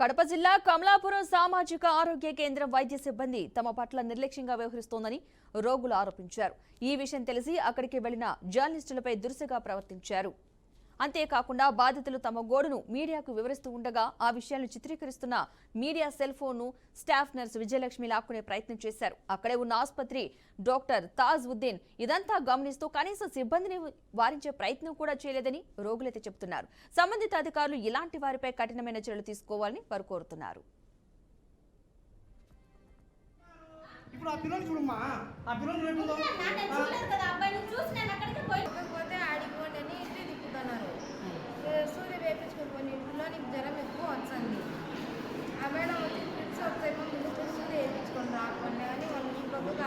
కడప జిల్లా కమలాపురం సామాజిక ఆరోగ్య కేంద్రం వైద్య సిబ్బంది తమ పట్ల నిర్లక్ష్యంగా వ్యవహరిస్తోందని రోగులు ఆరోపించారు. ఈ విషయం తెలిసి అక్కడికి వెళ్లిన జర్నలిస్టులపై దురుసుగా ప్రవర్తించారు. అంతేకాకుండా బాధితులు తమ గోడును మీడియాకు వివరిస్తూ ఉండగా ఆ విషయాలను చిత్రీకరిస్తున్న మీడియా సెల్ ఫోన్ను స్టాఫ్ నర్స్ విజయలక్ష్మి లాక్కునే ప్రయత్నం చేశారు. అక్కడే ఉన్న ఆసుపత్రి డాక్టర్ తాజ్ ఉద్దీన్ ఇదంతా గమనిస్తూ కనీసం సిబ్బందిని వారించే ప్రయత్నం కూడా చేయలేదని రోగులైతే చెబుతున్నారు. సంబంధిత అధికారులు ఇలాంటి వారిపై కఠినమైన చర్యలు తీసుకోవాలని వారు కోరుతున్నారు. ఇప్పుడు ఆ పిల్లలు చూడమ్మా, ఆ పిల్లలు చూడలేదు కదా, అబ్బాయిని చూసి నేను అక్కడికి పోతే ఆడిపోండి అని ఇంటి తిప్పుతున్నారు. సూర్య వేపించుకొని ఇంట్లో నీకు జ్వరం ఎక్కువ వచ్చింది. ఆ మేడం వచ్చి ఫ్రిడ్జ్ ఒకసారి ముందు సూర్య వేయించుకొని రాకుండా అని వాళ్ళు ఇంకొక